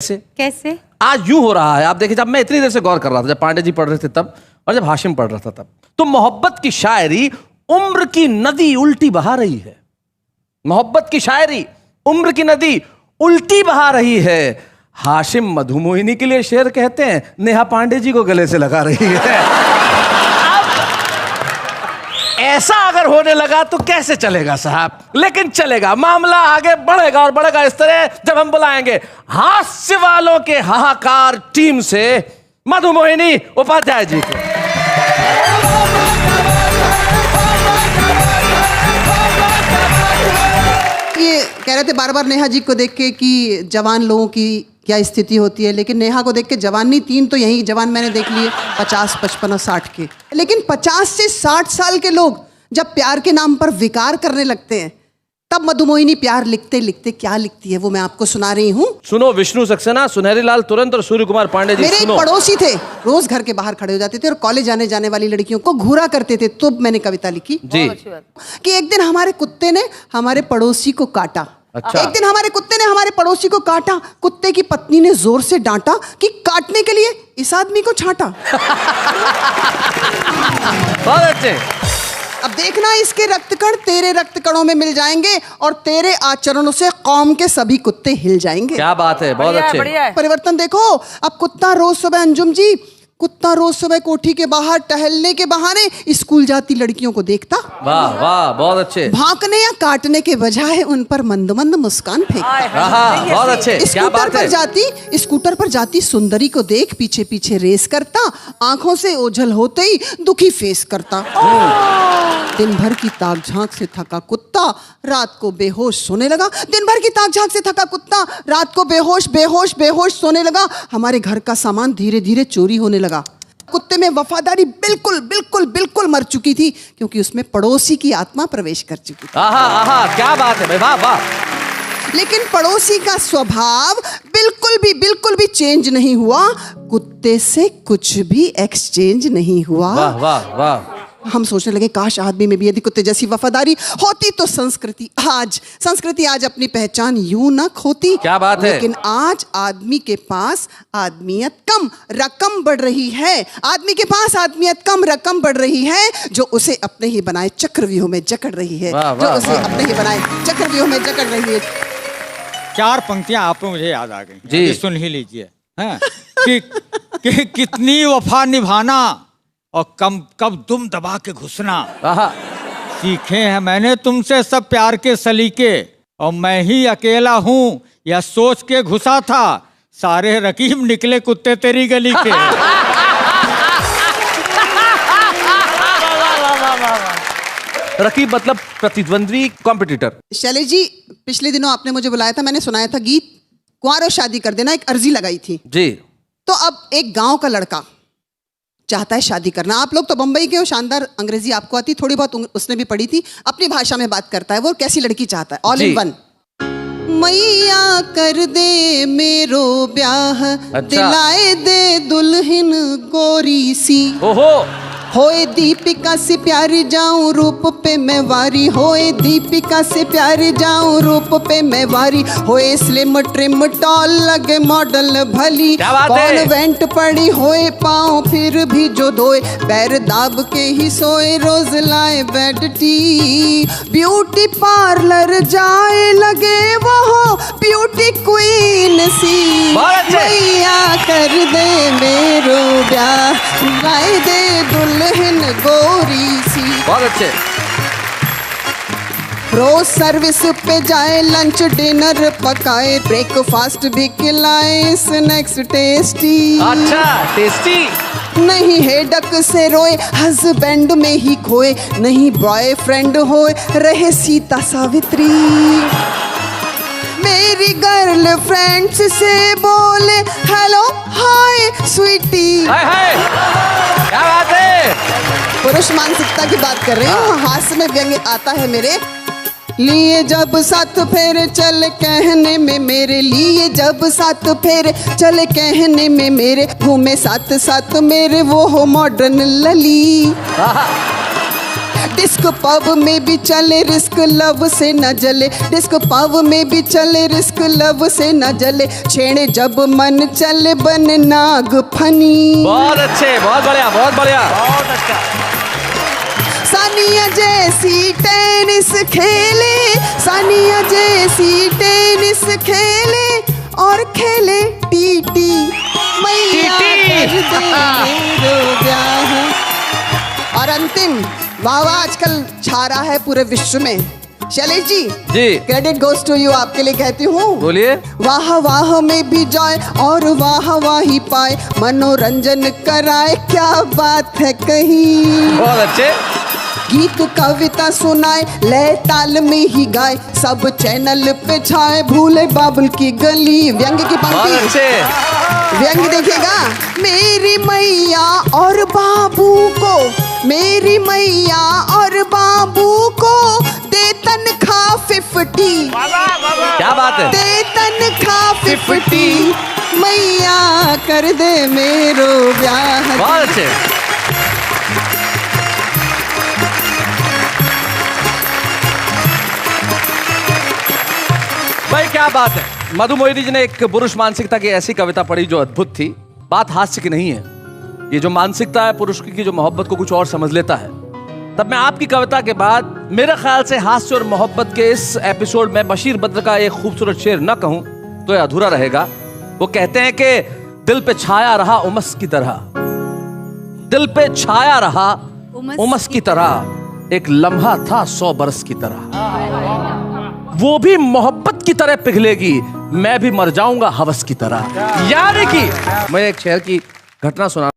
कैसे? आज यूं हो रहा है, आप देखिए, जब मैं इतनी देर से गौर कर रहा था, जब पांडे जी पढ़ रहे थे तब और जब हाशिम पढ़ रहा था तब, तो मोहब्बत की शायरी उम्र की नदी उल्टी बहा रही है। मोहब्बत की शायरी उम्र की नदी उल्टी बहा रही है। हाशिम मधुमोहिनी के लिए शेर कहते हैं, नेहा पांडे जी को गले से लगा रही है। ऐसा अगर होने लगा तो कैसे चलेगा साहब, लेकिन चलेगा, मामला आगे बढ़ेगा और बढ़ेगा इस तरह जब हम बुलाएंगे हास्य वालों के हाहाकार टीम से मधुमोहिनी उपाध्याय जी को। ये कह रहे थे बार बार नेहा जी को देख के कि जवान लोगों की क्या स्थिति होती है, लेकिन नेहा को देख के जवान नहीं, तीन तो यही जवान मैंने देख लिए, 50, 55 और 60 के। लेकिन 50 से 60 साल के लोग जब प्यार के नाम पर विकार करने लगते हैं, तब मधुमोहिनी प्यार लिखते लिखते क्या लिखती है वो मैं आपको सुना रही हूँ। सुनो, विष्णु सक्सेना, सुनहरी लाल तुरंत और सूर्य कुमार पांडे जी। मेरे एक पड़ोसी थे, रोज घर के बाहर खड़े हो जाते थे और कॉलेज आने जाने वाली लड़कियों को घूरा करते थे। तो मैंने कविता लिखी जी कि एक दिन हमारे कुत्ते ने हमारे पड़ोसी को काटा। अच्छा। एक दिन हमारे कुत्ते ने हमारे पड़ोसी को काटा। कुत्ते की पत्नी ने जोर से डांटा कि काटने के लिए इस आदमी को छांटा। बहुत अच्छे। अब देखना, इसके रक्तकण तेरे रक्तकणों में मिल जाएंगे और तेरे आचरणों से कौम के सभी कुत्ते हिल जाएंगे। क्या बात है, बहुत अच्छे। परिवर्तन देखो। अब कुत्ता रोज सुबह, अंजुम जी, कुत्ता रोज सुबह कोठी के बाहर टहलने के बहाने स्कूल जाती लड़कियों को देखता। वाह वाह, बहुत अच्छे। भांकने या काटने के बजाय उन पर मंद मंद मुस्कान फेंकता। बहुत अच्छे। स्कूटर पर जाती सुंदरी को देख पीछे पीछे रेस करता, आंखों से ओझल होते ही दुखी फेस करता। दिन भर की ताक झांक से थका कुत्ता रात को बेहोश सोने लगा। दिन भर की ताक झांक से थका कुत्ता रात को बेहोश बेहोश बेहोश सोने लगा। हमारे घर का सामान धीरे धीरे चोरी होने लगा। कुत्ते में वफादारी बिल्कुल बिल्कुल बिल्कुल मर चुकी थी, क्योंकि उसमें पड़ोसी की आत्मा प्रवेश कर चुकी थी। आहा आहा, क्या बात है भाई, वाह वाह। लेकिन पड़ोसी का स्वभाव बिल्कुल भी चेंज नहीं हुआ। कुत्ते से कुछ भी एक्सचेंज नहीं हुआ। वाह वाह वाह। हम सोचने लगे काश आदमी में भी यदि कुत्ते जैसी वफादारी होती तो संस्कृति आज अपनी पहचान यूं न खोती। क्या बात है। लेकिन आज आदमी के पास आदमियत कम, रकम बढ़ रही है। आदमी के पास आदमियत कम, रकम बढ़ रही है, जो उसे अपने ही बनाए चक्रव्यूह में जकड़ रही है। जो उसे अपने ही बनाए चक्रव्यूह में जकड़ रही है। 4 पंक्तियां आप मुझे याद आ गई जी, सुन ही लीजिए। कि कितनी वफा निभाना और कब दुम दबा के घुसना। सीखे हैं मैंने तुमसे सब प्यार के सलीके, और मैं ही अकेला हूँ यह सोच के घुसा था, सारे रकीब निकले कुत्ते तेरी गली के। रकीब मतलब प्रतिद्वंद्वी, कॉम्पिटिटर। शैलेश जी, पिछले दिनों आपने मुझे बुलाया था, मैंने सुनाया था गीत कुंवारों शादी कर देना, एक अर्जी लगाई थी जी। तो अब एक गांव का लड़का चाहता है शादी करना। आप लोग तो बंबई के हो, शानदार अंग्रेजी आपको आती, थोड़ी बहुत उसने भी पढ़ी थी, अपनी भाषा में बात करता है। वो कैसी लड़की चाहता है? All in one. मैया कर दे मेरो ब्याह, दिलाए दे दुल्हन गोरी सी। ओहो। होए दीपिका से प्यारी जाऊं रूप पे मैं वारी, होए दीपिका से प्यारी जाऊं रूप पे मैं वारी, होए स्लिम ट्रिम टॉल लगे मॉडल भली, कॉन्वेंट पड़ी होए पाँव फिर भी जो धोए, पैर दाब के ही सोए रोज लाए बेड टी, ब्यूटी पार्लर जाए लगे वो ब्यूटी क्वीन सी। मैया कर दे मेरो ब्याह, लाए दे दुल्हन गोरी सी। बहुत अच्छे। रोज सर्विस पे जाए, लंच डिनर पकाए, ब्रेकफास्ट भी खिलाए, स्नैक्स टेस्टी। अच्छा, टेस्टी। नहीं हेडक से रोए, हस्बैंड में ही खोए, नहीं बॉयफ्रेंड होए, रहे सीता सावित्री। मेरी गर्ल फ्रेंड्स से बोले हेलो हाय स्वीटी। क्या बात है। पुरुष मानसिकता की बात कर रही हूँ, हास्य में व्यंग आता है मेरे लिए। जब साथ फेरे चल कहने में मेरे लिए, जब साथ फेरे चले कहने में मेरे, घूमे साथ साथ मेरे वो हो मॉडर्न लली। डिस्को पब में भी चले रिस्क लव से न जले, डिस्को पब में भी चले रिस्क लव से न जले, छेड़े जब मन चले बन नाग फनी। बहुत अच्छे, बहुत बढ़िया, बहुत बढ़िया, बहुत अच्छा। सानिया जैसी टेनिस खेले, सानिया जैसी टेनिस खेले और खेले टीटी, मैया कर दे मेरो ब्याह। और अंतिम वाह वाह आजकल छा रहा है पूरे विश्व में। Shailesh ji credit goes to you, आपके लिए कहती हूँ। बोलिए। वाह वाह में भी जाए और वाह वाही पाए, मनोरंजन कराए, क्या बात है कहीं। बहुत अच्छे। गीत कविता सुनाए, लय ताल में ही गाए, सब चैनल पे छाए, भूले बाबुल की गली। व्यंग की पंक्ति, व्यंग देखिएगा। मेरी मैया और बाबू को, मेरी मैया और बाबू को दे तनख्वाह 50। क्या बात है। दे तनख्वाह 50, मैया कर दे मेरो ब्याह। बहुत अच्छे। भाई क्या बात है। मधु मोहिनी जी ने एक पुरुष मानसिकता की ऐसी कविता पढ़ी जो अद्भुत थी। बात हास्य की नहीं है, ये जो मानसिकता है पुरुष की जो मोहब्बत को कुछ और समझ लेता है। तब मैं आपकी कविता के बाद मेरे ख्याल से हास्य और मोहब्बत के इस एपिसोड में बशीर बद्र का एक खूबसूरत शेर न कहूं तो यह अधूरा रहेगा। वो कहते हैं कि दिल पे छाया रहा उमस की तरह, दिल पे छाया रहा उमस की तरह, एक लम्हा था 100 बरस की तरह, वो भी मोहब्बत की तरह पिघलेगी, मैं भी मर जाऊंगा हवस की तरह। यानी कि मैं एक शेर की घटना सुना